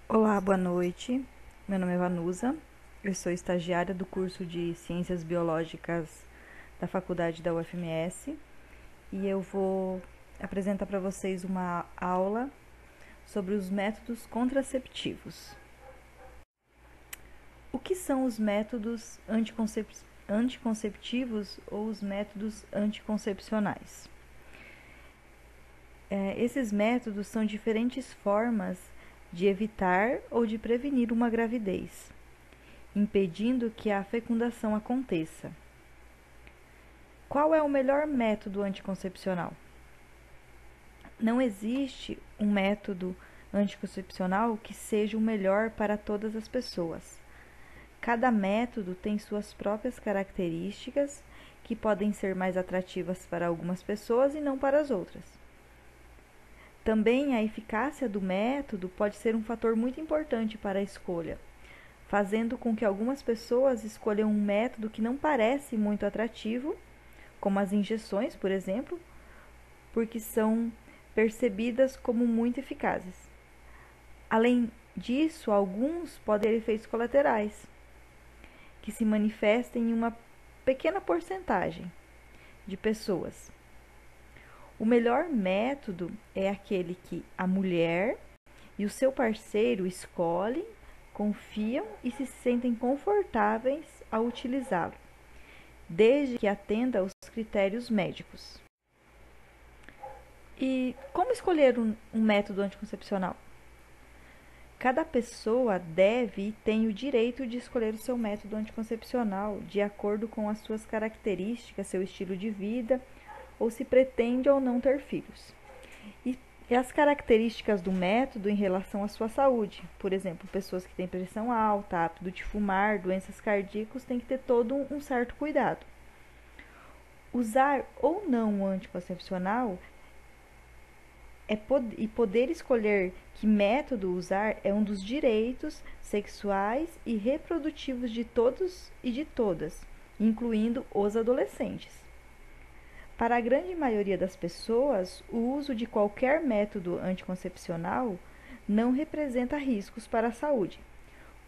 Olá, boa noite. Meu nome é Vanusa. Eu sou estagiária do curso de Ciências Biológicas da Faculdade da UFMS e eu vou apresentar para vocês uma aula sobre os métodos contraceptivos. O que são os métodos anticonceptivos ou os métodos anticoncepcionais? Esses métodos são diferentes formas de evitar ou de prevenir uma gravidez, impedindo que a fecundação aconteça. Qual é o melhor método anticoncepcional? Não existe um método anticoncepcional que seja o melhor para todas as pessoas. Cada método tem suas próprias características que podem ser mais atrativas para algumas pessoas e não para as outras. Também a eficácia do método pode ser um fator muito importante para a escolha, fazendo com que algumas pessoas escolham um método que não parece muito atrativo, como as injeções, por exemplo, porque são percebidas como muito eficazes. Além disso, alguns podem ter efeitos colaterais, que se manifestem em uma pequena porcentagem de pessoas. O melhor método é aquele que a mulher e o seu parceiro escolhem, confiam e se sentem confortáveis ao utilizá-lo, desde que atenda aos critérios médicos. E como escolher um método anticoncepcional? Cada pessoa deve e tem o direito de escolher o seu método anticoncepcional de acordo com as suas características, seu estilo de vida, ou se pretende ou não ter filhos. E as características do método em relação à sua saúde. Por exemplo, pessoas que têm pressão alta, hábito de fumar, doenças cardíacas, têm que ter todo um certo cuidado. Usar ou não o anticoncepcional e poder escolher que método usar é um dos direitos sexuais e reprodutivos de todos e de todas, incluindo os adolescentes. Para a grande maioria das pessoas, o uso de qualquer método anticoncepcional não representa riscos para a saúde.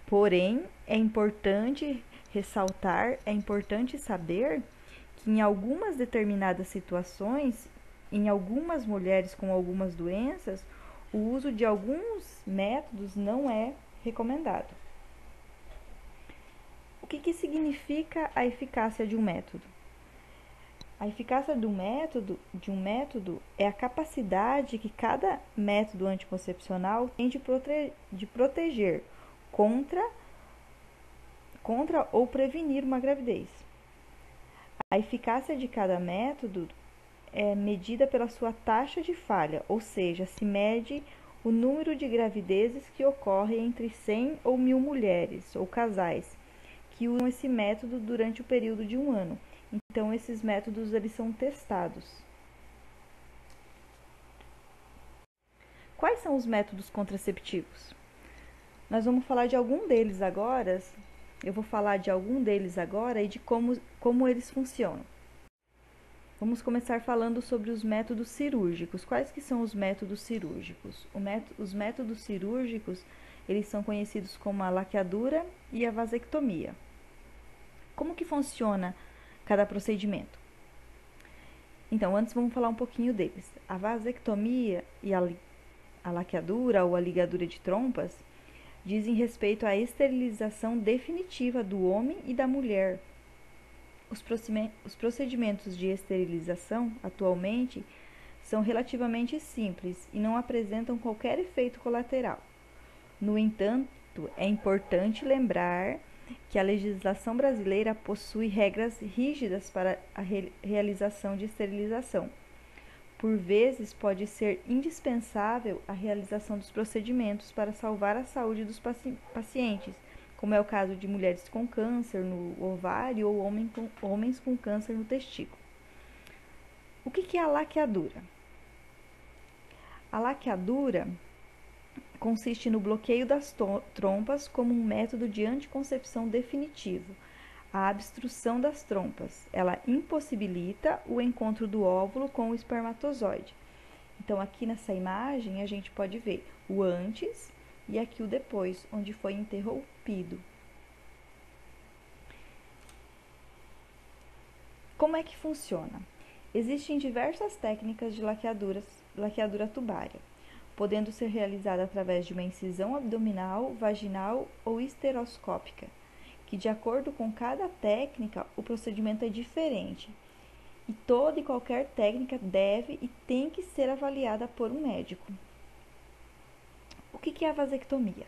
Porém, é importante ressaltar, é importante saber que em algumas determinadas situações, em algumas mulheres com algumas doenças, o uso de alguns métodos não é recomendado. O que significa a eficácia de um método? A eficácia de um método é a capacidade que cada método anticoncepcional tem de proteger contra ou prevenir uma gravidez. A eficácia de cada método é medida pela sua taxa de falha, ou seja, se mede o número de gravidezes que ocorrem entre 100 ou 1000 mulheres ou casais que usam esse método durante o período de um ano. Então, esses métodos eles são testados. Quais são os métodos contraceptivos? Nós vamos falar de algum deles agora. Eu vou falar de algum deles agora e de como eles funcionam. Vamos começar falando sobre os métodos cirúrgicos. Quais que são os métodos cirúrgicos? Os métodos cirúrgicos, eles são conhecidos como a laqueadura e a vasectomia. Como que funciona cada procedimento? Então, antes vamos falar um pouquinho deles. A vasectomia e a laqueadura ou a ligadura de trompas dizem respeito à esterilização definitiva do homem e da mulher. Os procedimentos de esterilização, atualmente, são relativamente simples e não apresentam qualquer efeito colateral. No entanto, é importante lembrar que a legislação brasileira possui regras rígidas para a realização de esterilização. Por vezes, pode ser indispensável a realização dos procedimentos para salvar a saúde dos pacientes, como é o caso de mulheres com câncer no ovário ou homens com câncer no testículo. O que é a laqueadura? A laqueadura consiste no bloqueio das trompas como um método de anticoncepção definitivo. A abstrução das trompas, ela impossibilita o encontro do óvulo com o espermatozoide. Então, aqui nessa imagem, a gente pode ver o antes e aqui o depois, onde foi interrompido. Como é que funciona? Existem diversas técnicas de laqueadura tubária, podendo ser realizada através de uma incisão abdominal, vaginal ou esteroscópica, que de acordo com cada técnica, o procedimento é diferente. E toda e qualquer técnica deve e tem que ser avaliada por um médico. O que é a vasectomia?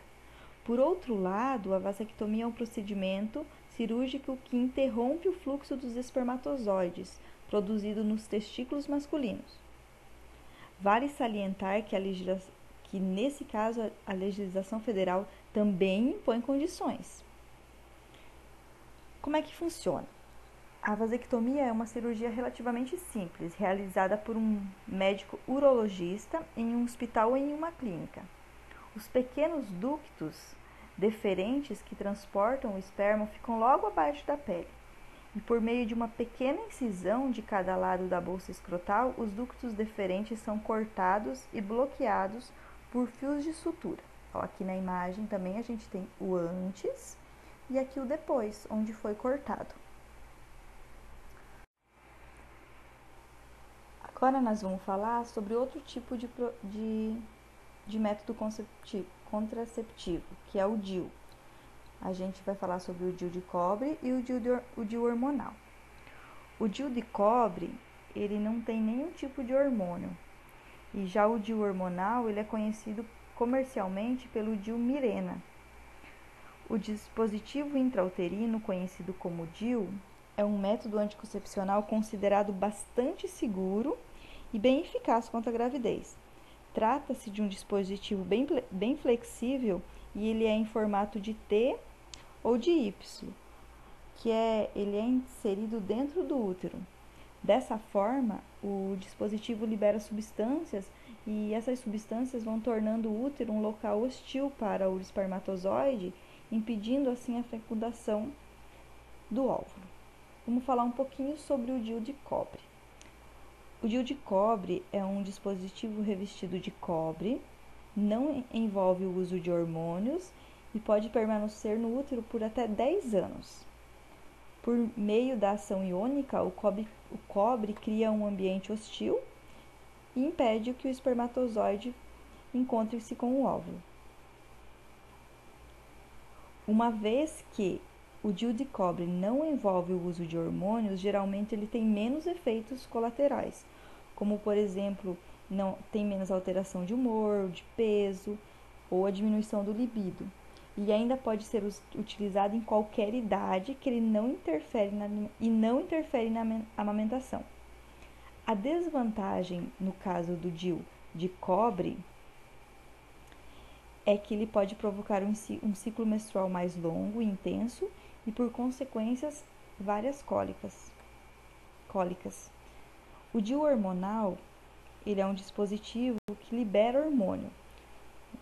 Por outro lado, a vasectomia é um procedimento cirúrgico que interrompe o fluxo dos espermatozoides produzido nos testículos masculinos. Vale salientar que nesse caso a legislação federal também impõe condições. Como é que funciona? A vasectomia é uma cirurgia relativamente simples, realizada por um médico urologista em um hospital ou em uma clínica. Os pequenos ductos deferentes que transportam o esperma ficam logo abaixo da pele. E por meio de uma pequena incisão de cada lado da bolsa escrotal, os ductos deferentes são cortados e bloqueados por fios de sutura. Aqui na imagem também a gente tem o antes e aqui o depois, onde foi cortado. Agora nós vamos falar sobre outro tipo de método contraceptivo, que é o DIU. A gente vai falar sobre o DIU de cobre e o DIU hormonal. O DIU de cobre, ele não tem nenhum tipo de hormônio. E já o DIU hormonal, ele é conhecido comercialmente pelo DIU Mirena. O dispositivo intrauterino, conhecido como DIU, é um método anticoncepcional considerado bastante seguro e bem eficaz contra a gravidez. Trata-se de um dispositivo bem flexível e ele é em formato de T ou de Y, ele é inserido dentro do útero. Dessa forma, o dispositivo libera substâncias e essas substâncias vão tornando o útero um local hostil para o espermatozoide, impedindo assim a fecundação do óvulo. Vamos falar um pouquinho sobre o DIU de cobre. O DIU de cobre é um dispositivo revestido de cobre, não envolve o uso de hormônios e pode permanecer no útero por até 10 anos. Por meio da ação iônica, o cobre cria um ambiente hostil e impede que o espermatozoide encontre-se com o óvulo. Uma vez que o DIU de cobre não envolve o uso de hormônios, geralmente ele tem menos efeitos colaterais, como por exemplo, não tem menos alteração de humor, de peso ou a diminuição do libido. E ainda pode ser utilizado em qualquer idade que ele não interfere na amamentação. A desvantagem no caso do DIU de cobre é que ele pode provocar um ciclo menstrual mais longo e intenso e, por consequências, várias cólicas. O DIU hormonal, ele é um dispositivo que libera hormônio,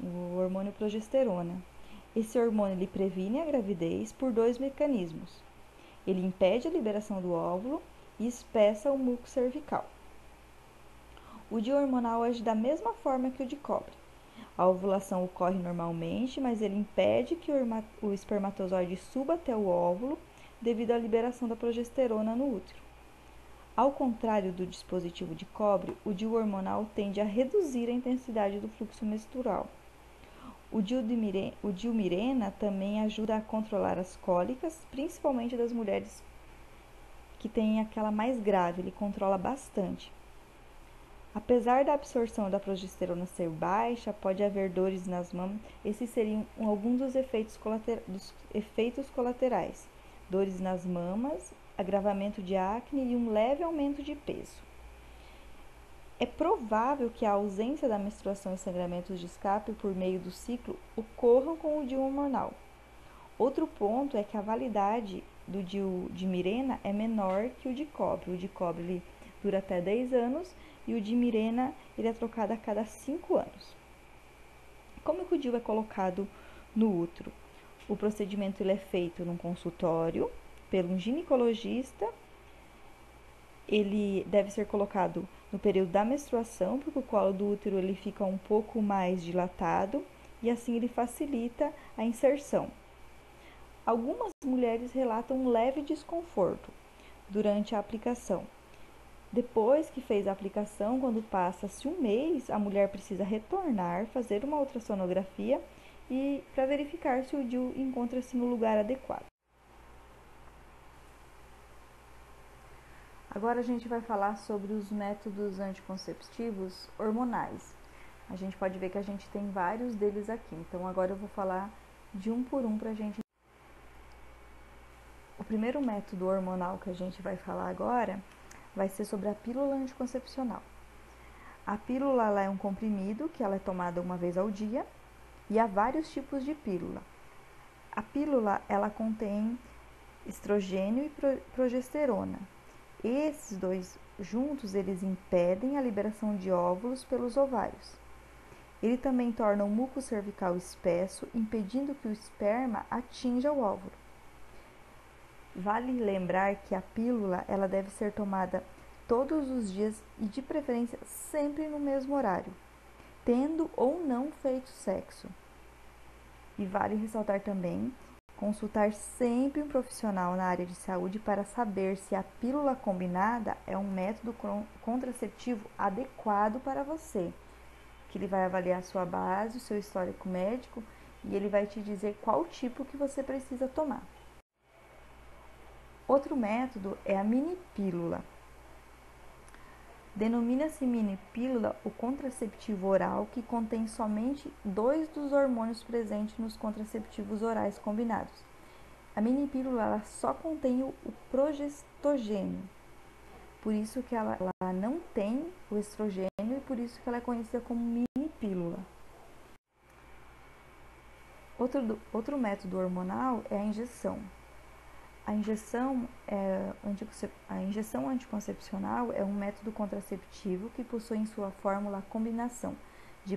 o hormônio progesterona. Esse hormônio ele previne a gravidez por dois mecanismos. Ele impede a liberação do óvulo e espessa o muco cervical. O DIU hormonal age da mesma forma que o de cobre. A ovulação ocorre normalmente, mas ele impede que o espermatozoide suba até o óvulo devido à liberação da progesterona no útero. Ao contrário do dispositivo de cobre, o DIU hormonal tende a reduzir a intensidade do fluxo menstrual. O DIU Mirena também ajuda a controlar as cólicas, principalmente das mulheres que têm aquela mais grave, ele controla bastante. Apesar da absorção da progesterona ser baixa, pode haver dores nas mamas. Esses seriam alguns dos efeitos colaterais. Dores nas mamas, agravamento de acne e um leve aumento de peso. É provável que a ausência da menstruação e sangramentos de escape por meio do ciclo ocorram com o DIU hormonal. Outro ponto é que a validade do DIU de Mirena é menor que o de cobre. O de cobre ele dura até 10 anos e o de Mirena ele é trocado a cada 5 anos. Como que o DIU é colocado no útero? O procedimento ele é feito num consultório pelo ginecologista. Ele deve ser colocado no período da menstruação, porque o colo do útero ele fica um pouco mais dilatado e assim ele facilita a inserção. Algumas mulheres relatam um leve desconforto durante a aplicação. Depois que fez a aplicação, quando passa-se um mês, a mulher precisa retornar, fazer uma ultrassonografia e para verificar se o DIU encontra-se no lugar adequado. Agora a gente vai falar sobre os métodos anticonceptivos hormonais. A gente pode ver que a gente tem vários deles aqui, então agora eu vou falar de um por um para a gente. O primeiro método hormonal que a gente vai falar agora vai ser sobre a pílula anticoncepcional. A pílula ela é um comprimido que ela é tomada uma vez ao dia e há vários tipos de pílula. A pílula ela contém estrogênio e progesterona. Esses dois juntos, eles impedem a liberação de óvulos pelos ovários. Ele também torna o muco cervical espesso, impedindo que o esperma atinja o óvulo. Vale lembrar que a pílula ela deve ser tomada todos os dias e de preferência sempre no mesmo horário, tendo ou não feito sexo. E vale ressaltar também consultar sempre um profissional na área de saúde para saber se a pílula combinada é um método contraceptivo adequado para você, que ele vai avaliar a sua base, o seu histórico médico e ele vai te dizer qual tipo que você precisa tomar. Outro método é a mini pílula. Denomina-se mini pílula o contraceptivo oral que contém somente 2 dos hormônios presentes nos contraceptivos orais combinados. A mini pílula ela só contém o progestogênio, por isso que ela não tem o estrogênio e por isso que ela é conhecida como mini pílula. Outro método hormonal é a injeção. A injeção anticoncepcional é um método contraceptivo que possui em sua fórmula a combinação de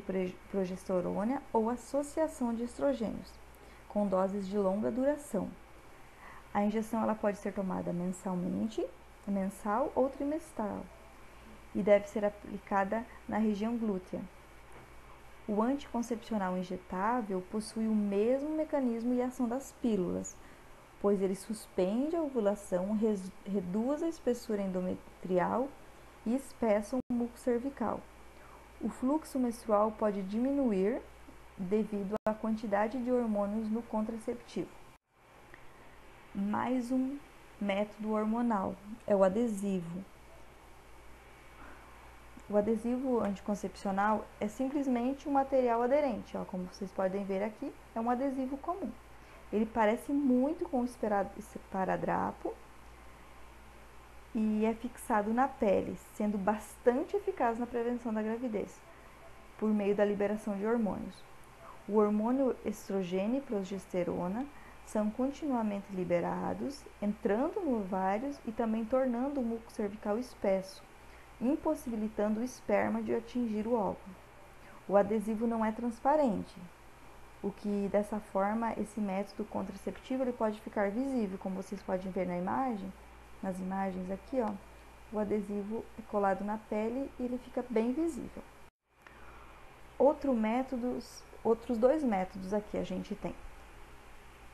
progesterona ou associação de estrogênios, com doses de longa duração. A injeção ela pode ser tomada mensal ou trimestral e deve ser aplicada na região glútea. O anticoncepcional injetável possui o mesmo mecanismo e ação das pílulas, pois ele suspende a ovulação, reduz a espessura endometrial e espessa o muco cervical. O fluxo menstrual pode diminuir devido à quantidade de hormônios no contraceptivo. Mais um método hormonal é o adesivo. O adesivo anticoncepcional é simplesmente um material aderente, como vocês podem ver aqui, é um adesivo comum. Ele parece muito com o esparadrapo e é fixado na pele, sendo bastante eficaz na prevenção da gravidez, por meio da liberação de hormônios. O hormônio estrogênio e progesterona são continuamente liberados, entrando no ovário e também tornando o muco cervical espesso, impossibilitando o esperma de atingir o óvulo. O adesivo não é transparente, o que dessa forma esse método contraceptivo ele pode ficar visível, como vocês podem ver nas imagens aqui, o adesivo é colado na pele e ele fica bem visível. Outros 2 métodos aqui a gente tem.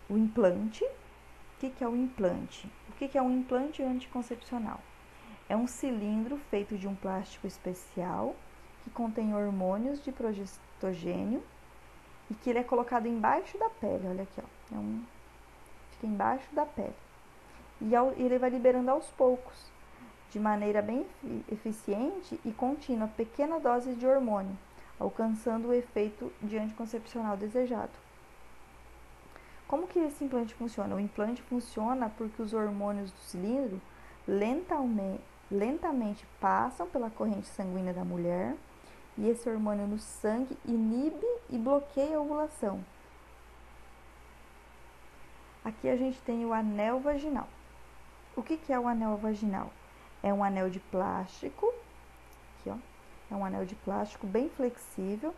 O implante. O que é o implante? O que é um implante anticoncepcional? É um cilindro feito de um plástico especial que contém hormônios de progestogênio e que ele é colocado embaixo da pele, olha aqui, fica embaixo da pele. E ele vai liberando aos poucos, de maneira bem eficiente e contínua, pequena dose de hormônio, alcançando o efeito de anticoncepcional desejado. Como que esse implante funciona? O implante funciona porque os hormônios do cilindro lentamente passam pela corrente sanguínea da mulher e esse hormônio no sangue inibe e bloqueia a ovulação. Aqui a gente tem o anel vaginal. O que é o anel vaginal? É um anel de plástico, aqui, é um anel de plástico bem flexível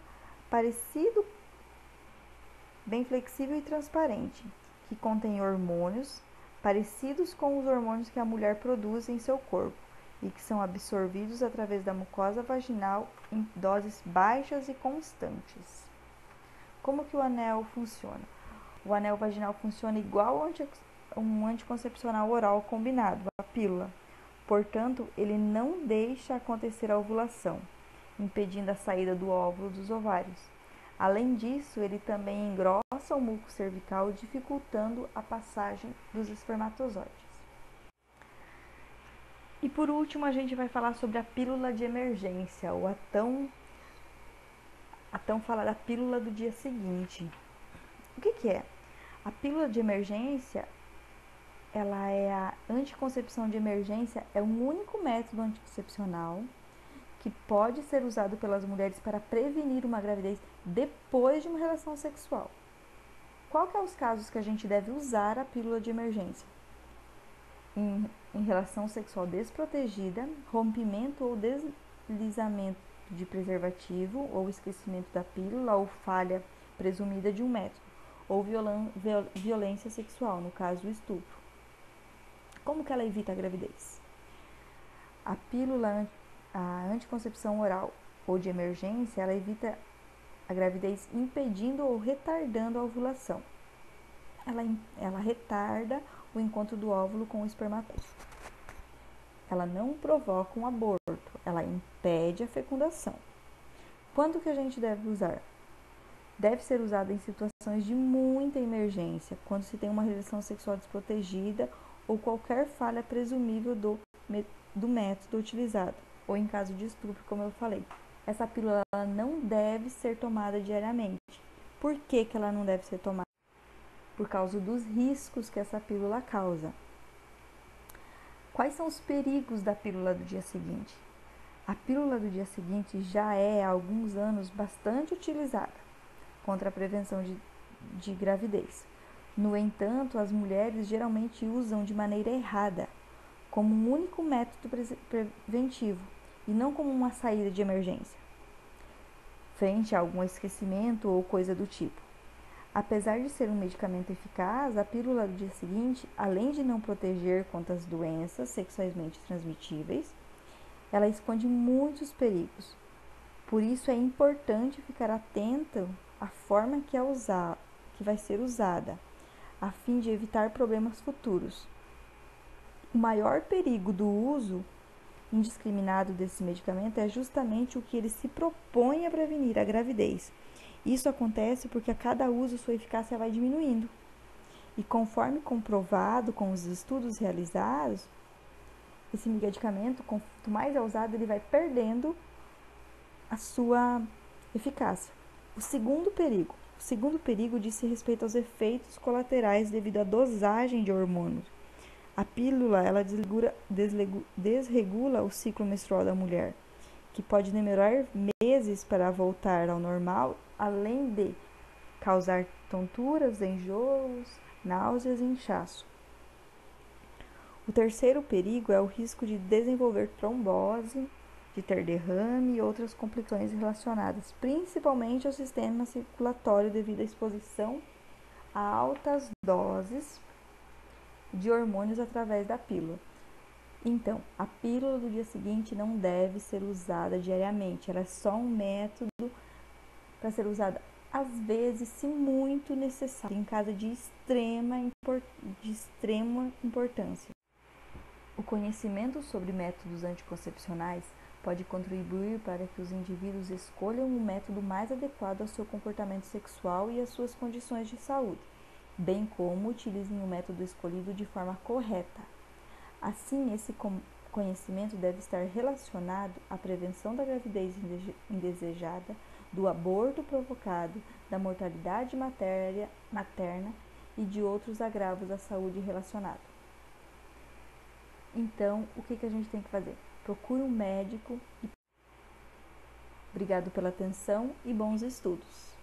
e transparente, que contém hormônios parecidos com os hormônios que a mulher produz em seu corpo e que são absorvidos através da mucosa vaginal em doses baixas e constantes. Como que o anel funciona? O anel vaginal funciona igual a um anticoncepcional oral combinado, a pílula. Portanto, ele não deixa acontecer a ovulação, impedindo a saída do óvulo dos ovários. Além disso, ele também engrossa o muco cervical, dificultando a passagem dos espermatozoides. E por último, a gente vai falar sobre a pílula de emergência, ou a tão falada pílula do dia seguinte. O que é? A pílula de emergência, ela é a anticoncepção de emergência, é um único método anticoncepcional que pode ser usado pelas mulheres para prevenir uma gravidez depois de uma relação sexual. Qual que é os casos que a gente deve usar a pílula de emergência? Em relação sexual desprotegida, rompimento ou deslizamento de preservativo, ou esquecimento da pílula, ou falha presumida de um método, ou violência sexual, no caso o estupro. Como que ela evita a gravidez? A pílula, a anticoncepção oral ou de emergência, ela evita a gravidez impedindo ou retardando a ovulação. Ela retarda o encontro do óvulo com o espermatozoide. Ela não provoca um aborto, ela impede a fecundação. Quando que a gente deve usar? Deve ser usada em situações de muita emergência, quando se tem uma relação sexual desprotegida ou qualquer falha presumível do método utilizado, ou em caso de estupro, como eu falei. Essa pílula não deve ser tomada diariamente. Por que ela não deve ser tomada? Por causa dos riscos que essa pílula causa. Quais são os perigos da pílula do dia seguinte? A pílula do dia seguinte já é há alguns anos bastante utilizada contra a prevenção de gravidez. No entanto, as mulheres geralmente usam de maneira errada, como um único método preventivo e não como uma saída de emergência, frente a algum esquecimento ou coisa do tipo. Apesar de ser um medicamento eficaz, a pílula do dia seguinte, além de não proteger contra as doenças sexualmente transmitíveis, ela esconde muitos perigos. Por isso é importante ficar atento à forma que vai ser usada, a fim de evitar problemas futuros. O maior perigo do uso indiscriminado desse medicamento é justamente o que ele se propõe a prevenir, a gravidez. Isso acontece porque a cada uso sua eficácia vai diminuindo. E conforme comprovado com os estudos realizados, esse medicamento, quanto mais é usado, ele vai perdendo a sua eficácia. O segundo perigo diz respeito aos efeitos colaterais devido à dosagem de hormônios. A pílula, ela desregula o ciclo menstrual da mulher, que pode demorar meses para voltar ao normal, além de causar tonturas, enjoos, náuseas e inchaço. O terceiro perigo é o risco de desenvolver trombose, de ter derrame e outras complicações relacionadas, principalmente ao sistema circulatório devido à exposição a altas doses de hormônios através da pílula. Então, a pílula do dia seguinte não deve ser usada diariamente, ela é só um método para ser usada às vezes, se muito necessário, em caso de extrema importância. O conhecimento sobre métodos anticoncepcionais pode contribuir para que os indivíduos escolham um método mais adequado ao seu comportamento sexual e às suas condições de saúde, bem como utilizem o método escolhido de forma correta. Assim, esse conhecimento deve estar relacionado à prevenção da gravidez indesejada, do aborto provocado, da mortalidade materna e de outros agravos à saúde relacionados. Então, o que a gente tem que fazer? Procure um médico. Obrigado pela atenção e bons estudos.